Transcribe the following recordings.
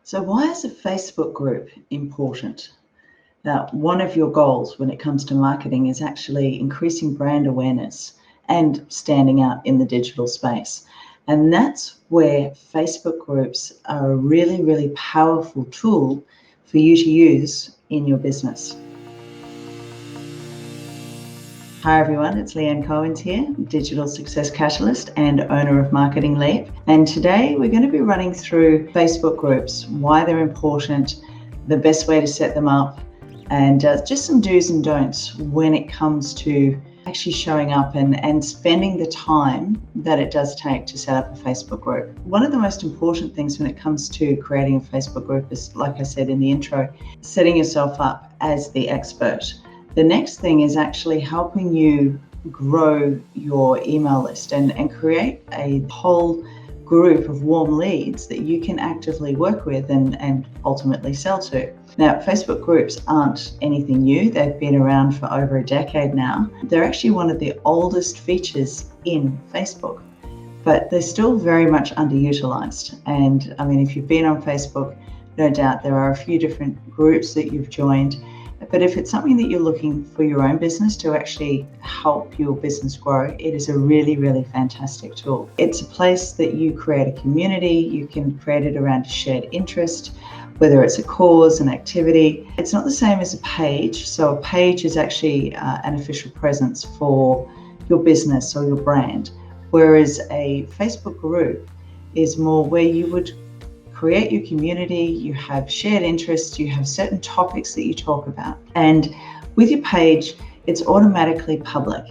So why is a Facebook group important? Now, one of your goals when it comes to marketing is actually increasing brand awareness and standing out in the digital space. And that's where Facebook groups are a really, really powerful tool for you to use in your business. Hi everyone, it's Leanne Cohens here, Digital Success Catalyst and owner of Marketing Leap. And today we're going to be running through Facebook groups, why they're important, the best way to set them up, and just some do's and don'ts when it comes to actually showing up and spending the time that it does take to set up a Facebook group. One of the most important things when it comes to creating a Facebook group is, like I said in the intro, setting yourself up as the expert. The next thing is actually helping you grow your email list and create a whole group of warm leads that you can actively work with and ultimately sell to. Now, Facebook groups aren't anything new. They've been around for over a decade now. They're actually one of the oldest features in Facebook, but they're still very much underutilized. And I mean, if you've been on Facebook, no doubt there are a few different groups that you've joined. But if it's something that you're looking for your own business to actually help your business grow, it is a really, really fantastic tool. It's a place that you create a community. You can create it around a shared interest, whether it's a cause, an activity. It's not the same as a page. So a page is actually an official presence for your business or your brand, whereas a Facebook group is more where you would create your community, you have shared interests, you have certain topics that you talk about. And with your page, it's automatically public.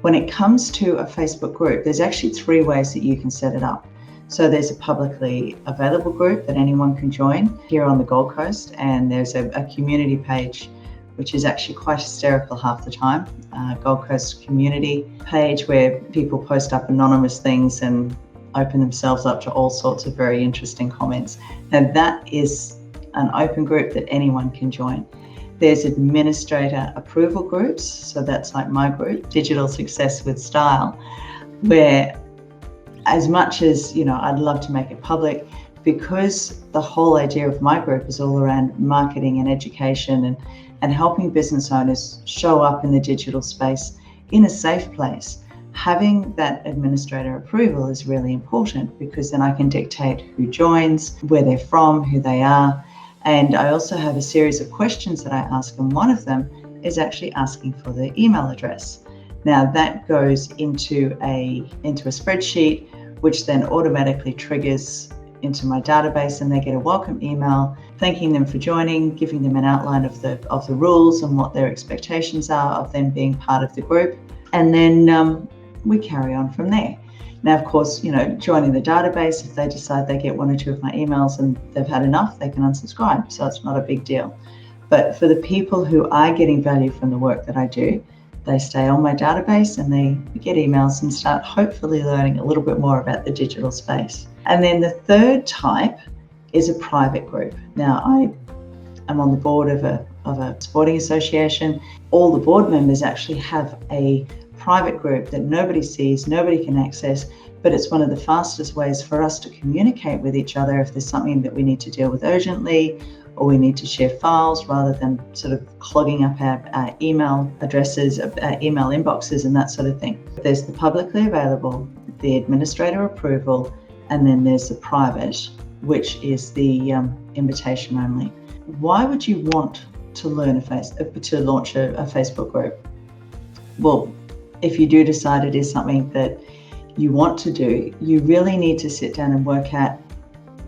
When it comes to a Facebook group, there's actually 3 ways that you can set it up. So there's a publicly available group that anyone can join here on the Gold Coast, and there's a community page, which is actually quite hysterical half the time, Gold Coast community page where people post up anonymous things and open themselves up to all sorts of very interesting comments. And that is an open group that anyone can join. There's administrator approval groups. So that's like my group, Digital Success with Style, where as much as, I'd love to make it public, because the whole idea of my group is all around marketing and education and helping business owners show up in the digital space in a safe place. Having that administrator approval is really important because then I can dictate who joins, where they're from, who they are. And I also have a series of questions that I ask, and one of them is actually asking for their email address. Now that goes into a spreadsheet, which then automatically triggers into my database, and they get a welcome email thanking them for joining, giving them an outline of the rules and what their expectations are of them being part of the group. And then we carry on from there. Now, of course, joining the database, if they decide they get 1 or 2 of my emails and they've had enough, they can unsubscribe. So it's not a big deal. But for the people who are getting value from the work that I do, they stay on my database and they get emails and start hopefully learning a little bit more about the digital space. And then the third type is a private group. Now, I am on the board of a sporting association. All the board members actually have a private group that nobody sees, nobody can access, but it's one of the fastest ways for us to communicate with each other if there's something that we need to deal with urgently or we need to share files rather than sort of clogging up our email addresses, email inboxes and that sort of thing. There's the publicly available, the administrator approval, and then there's the private, which is the invitation only. Why would you want to launch a Facebook group? Well, if you do decide it is something that you want to do, you really need to sit down and work out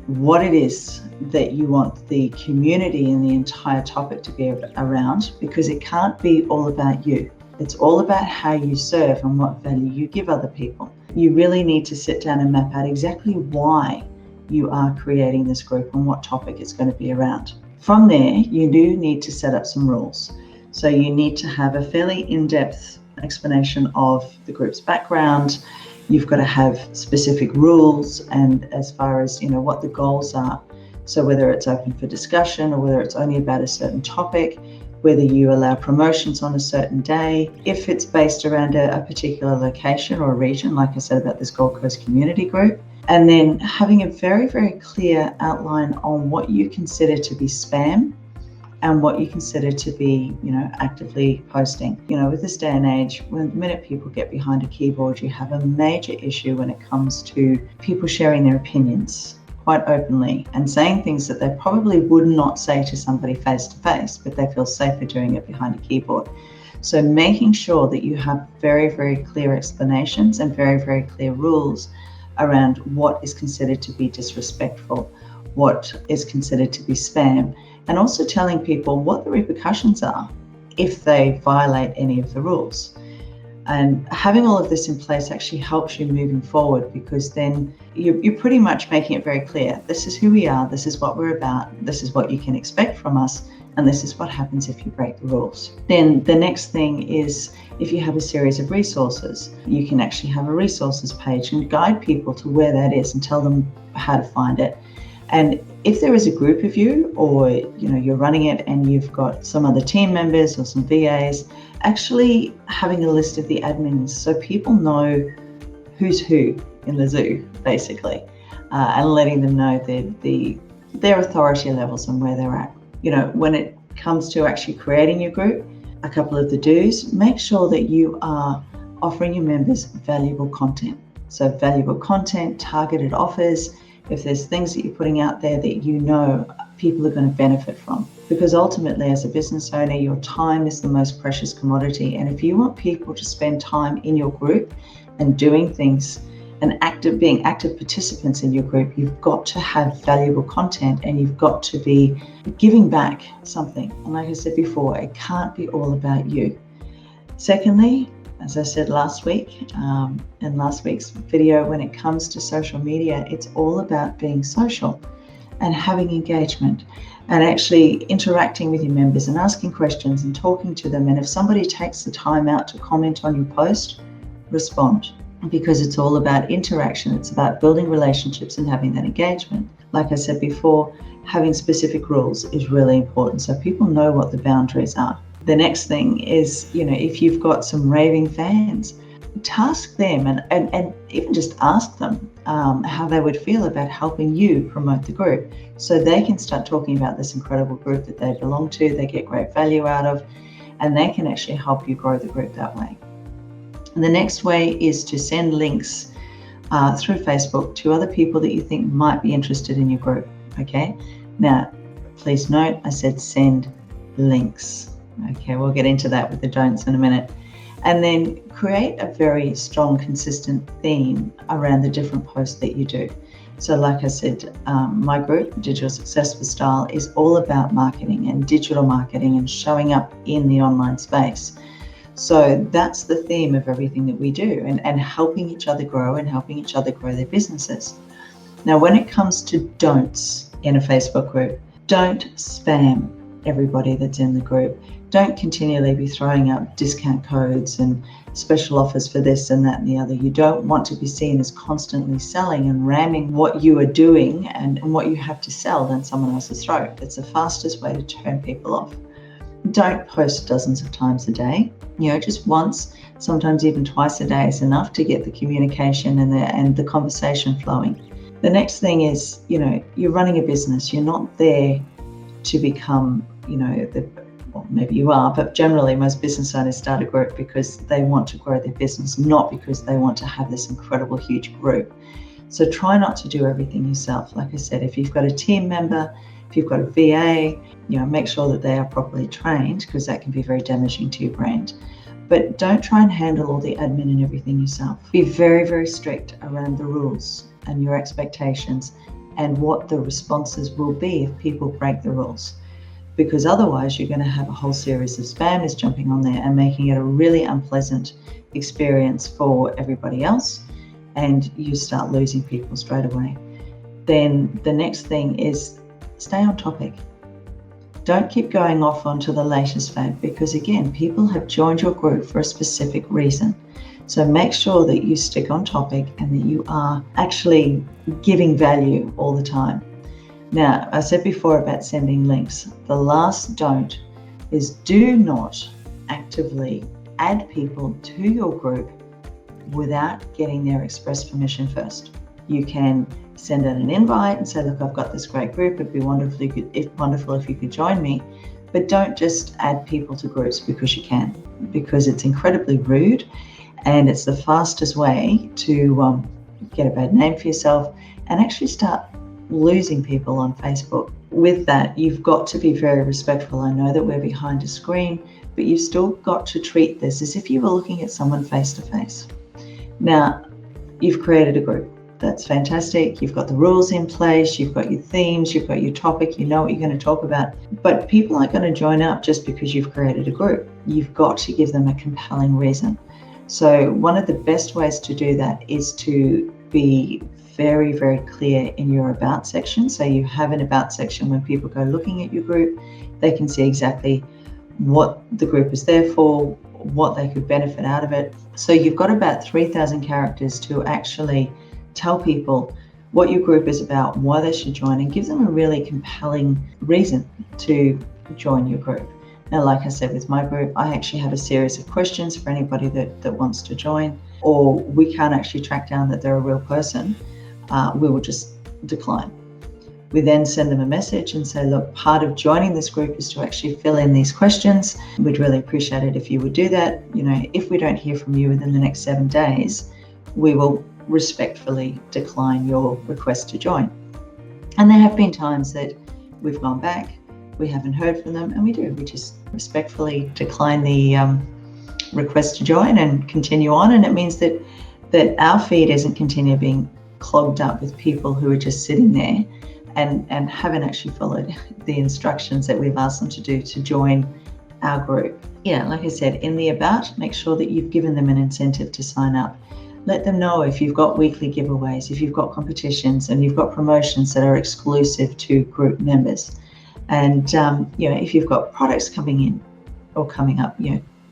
what it is that you want the community and the entire topic to be around, because it can't be all about you. It's all about how you serve and what value you give other people. You really need to sit down and map out exactly why you are creating this group and what topic it's going to be around. From there, you do need to set up some rules. So you need to have a fairly in-depth explanation of the group's background. You've got to have specific rules and as far as what the goals are. So whether it's open for discussion or whether it's only about a certain topic, whether you allow promotions on a certain day, if it's based around a particular location or a region, like I said about this Gold Coast community group, And then having a very, very clear outline on what you consider to be spam and what you consider to be, actively posting. With this day and age, when the minute people get behind a keyboard, you have a major issue when it comes to people sharing their opinions quite openly and saying things that they probably would not say to somebody face to face, but they feel safer doing it behind a keyboard. So making sure that you have very, very clear explanations and very, very clear rules around what is considered to be disrespectful, what is considered to be spam, and also telling people what the repercussions are if they violate any of the rules. And having all of this in place actually helps you moving forward, because then you're pretty much making it very clear. This is who we are, this is what we're about, this is what you can expect from us, and this is what happens if you break the rules. Then the next thing is, if you have a series of resources, you can actually have a resources page and guide people to where that is and tell them how to find it. And if there is a group of you, or you're running it and you've got some other team members or some VAs, actually having a list of the admins so people know who's who in the zoo, basically, and letting them know their authority levels and where they're at. When it comes to actually creating your group, a couple of the do's: make sure that you are offering your members valuable content. So valuable content, targeted offers, if there's things that you're putting out there that people are going to benefit from. Because ultimately, as a business owner, your time is the most precious commodity. And if you want people to spend time in your group and doing things and being active participants in your group, you've got to have valuable content and you've got to be giving back something. And like I said before, it can't be all about you. Secondly, as I said last week, in last week's video, when it comes to social media, it's all about being social and having engagement and actually interacting with your members and asking questions and talking to them. And if somebody takes the time out to comment on your post, respond, because it's all about interaction. It's about building relationships and having that engagement. Like I said before, having specific rules is really important so people know what the boundaries are. The next thing is, if you've got some raving fans, task them and even just ask them how they would feel about helping you promote the group, so they can start talking about this incredible group that they belong to, they get great value out of, and they can actually help you grow the group that way. And the next way is to send links through Facebook to other people that you think might be interested in your group. Okay, now please note I said send links. Okay, we'll get into that with the don'ts in a minute. And then create a very strong, consistent theme around the different posts that you do. So like I said, my group, Digital Success for Style, is all about marketing and digital marketing and showing up in the online space. So that's the theme of everything that we do, and helping each other grow and helping each other grow their businesses. Now, when it comes to don'ts in a Facebook group, don't spam everybody that's in the group. Don't continually be throwing up discount codes and special offers for this and that and the other. You don't want to be seen as constantly selling and ramming what you are doing and what you have to sell down someone else's throat. It's the fastest way to turn people off. Don't post dozens of times a day. Just once, sometimes even twice a day is enough to get the communication and the conversation flowing. The next thing is, you're running a business. You're not there to become, well, maybe you are, but generally most business owners start a group because they want to grow their business, not because they want to have this incredible, huge group. So try not to do everything yourself. Like I said, if you've got a team member, if you've got a VA, make sure that they are properly trained, because that can be very damaging to your brand. But don't try and handle all the admin and everything yourself. Be very, very strict around the rules and your expectations and what the responses will be if people break the rules. Because otherwise you're going to have a whole series of spammers jumping on there and making it a really unpleasant experience for everybody else, and you start losing people straight away. Then the next thing is stay on topic. Don't keep going off onto the latest fad, because again, people have joined your group for a specific reason. So make sure that you stick on topic and that you are actually giving value all the time. Now, I said before about sending links. The last don't is do not actively add people to your group without getting their express permission first. You can send out an invite and say, look, I've got this great group. It'd be wonderful if you could join me. But don't just add people to groups because you can, because it's incredibly rude and it's the fastest way to get a bad name for yourself and actually start losing people on Facebook. With that, you've got to be very respectful. I know that we're behind a screen, but you've still got to treat this as if you were looking at someone face to face. Now, you've created a group. That's fantastic. You've got the rules in place, you've got your themes, you've got your topic, you know what you're going to talk about. But people aren't going to join up just because you've created a group. You've got to give them a compelling reason. So one of the best ways to do that is to be very, very clear in your about section. So you have an about section when people go looking at your group, they can see exactly what the group is there for, what they could benefit out of it. So you've got about 3,000 characters to actually tell people what your group is about, why they should join, and give them a really compelling reason to join your group. Now, like I said, with my group, I actually have a series of questions for anybody that wants to join, or we can't actually track down that they're a real person. We will just decline. We then send them a message and say, look, part of joining this group is to actually fill in these questions. We'd really appreciate it if you would do that. You know, if we don't hear from you within the next 7 days, we will respectfully decline your request to join. And there have been times that we've gone back, we haven't heard from them, and we just respectfully decline the request to join and continue on. And it means that our feed isn't continue being clogged up with people who are just sitting there and haven't actually followed the instructions that we've asked them to do to join our group. Yeah, like I said, in the about, make sure that you've given them an incentive to sign up. Let them know if you've got weekly giveaways, if you've got competitions, and you've got promotions that are exclusive to group members. And if you've got products coming in or coming up,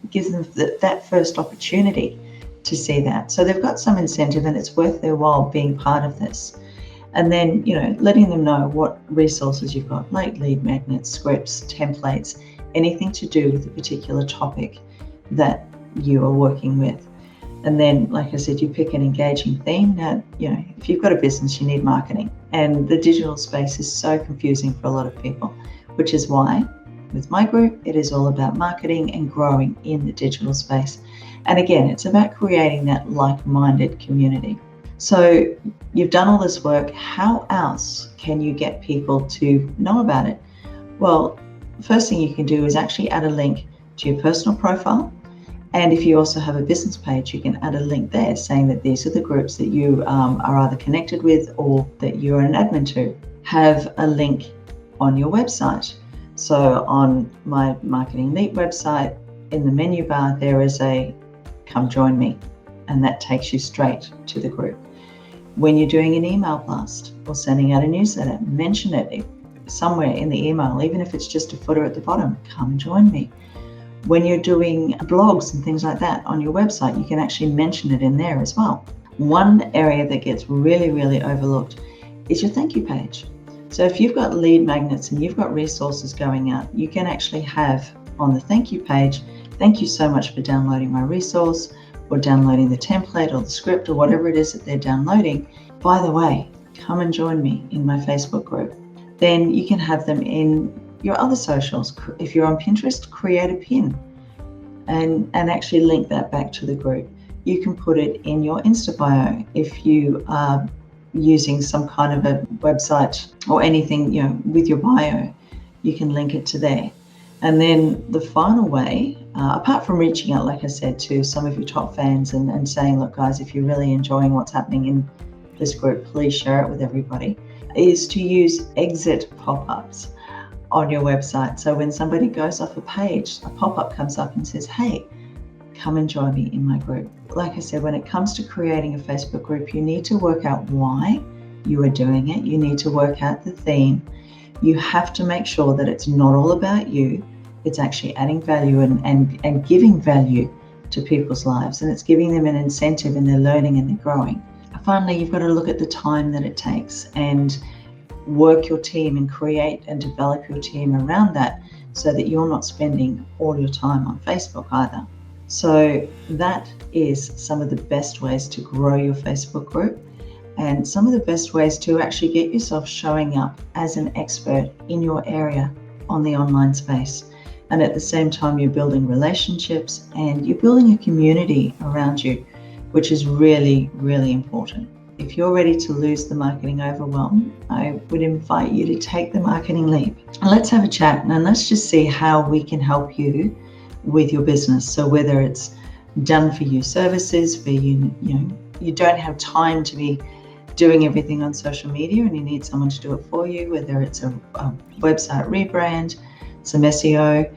give them that first opportunity to see that. So they've got some incentive and it's worth their while being part of this. And then, letting them know what resources you've got, like lead magnets, scripts, templates, anything to do with a particular topic that you are working with. And then, like I said, you pick an engaging theme. Now, if you've got a business, you need marketing. And the digital space is so confusing for a lot of people, which is why with my group, it is all about marketing and growing in the digital space. And again, it's about creating that like-minded community. So you've done all this work. How else can you get people to know about it? Well, the first thing you can do is actually add a link to your personal profile. And if you also have a business page, you can add a link there saying that these are the groups that you are either connected with or that you're an admin to. Have a link on your website. So on my Marketing Leap website, in the menu bar, there is a come join me, and that takes you straight to the group. When you're doing an email blast or sending out a newsletter, mention it somewhere in the email, even if it's just a footer at the bottom, come join me. When you're doing blogs and things like that on your website, you can actually mention it in there as well. One area that gets really, really overlooked is your thank you page. So if you've got lead magnets and you've got resources going out, you can actually have on the thank you page, thank you so much for downloading my resource or downloading the template or the script or whatever it is that they're downloading. By the way, come and join me in my Facebook group. Then you can have them in your other socials. If you're on Pinterest, create a pin and actually link that back to the group. You can put it in your Insta bio if you are using some kind of a website or anything, with your bio, you can link it to there. And then the final way, apart from reaching out, like I said, to some of your top fans and saying, look, guys, if you're really enjoying what's happening in this group, please share it with everybody, is to use Exit Popups on your website. So when somebody goes off a page, a pop-up comes up and says, hey, come and join me in my group. Like I said, when it comes to creating a Facebook group, you need to work out why you are doing it. You need to work out the theme. You have to make sure that it's not all about you. It's actually adding value and giving value to people's lives. And it's giving them an incentive in their learning and their growing. Finally, you've got to look at the time that it takes and work your team and create and develop your team around that so that you're not spending all your time on Facebook either. So that is some of the best ways to grow your Facebook group. and some of the best ways to actually get yourself showing up as an expert in your area on the online space. And at the same time, you're building relationships and you're building a community around you, which is really, really important. If you're ready to lose the marketing overwhelm, I would invite you to take the marketing leap. And let's have a chat and let's just see how we can help you with your business. So whether it's done for you services, for you don't have time to be doing everything on social media and you need someone to do it for you, whether it's a website rebrand, some SEO,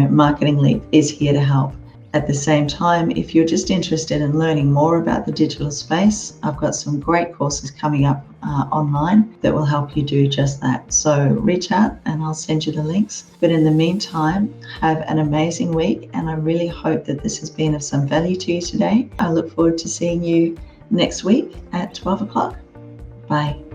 Marketing Leap is here to help. At the same time, if you're just interested in learning more about the digital space, I've got some great courses coming up online that will help you do just that. So reach out and I'll send you the links. But in the meantime, have an amazing week, and I really hope that this has been of some value to you today. I look forward to seeing you next week at 12 o'clock. Bye.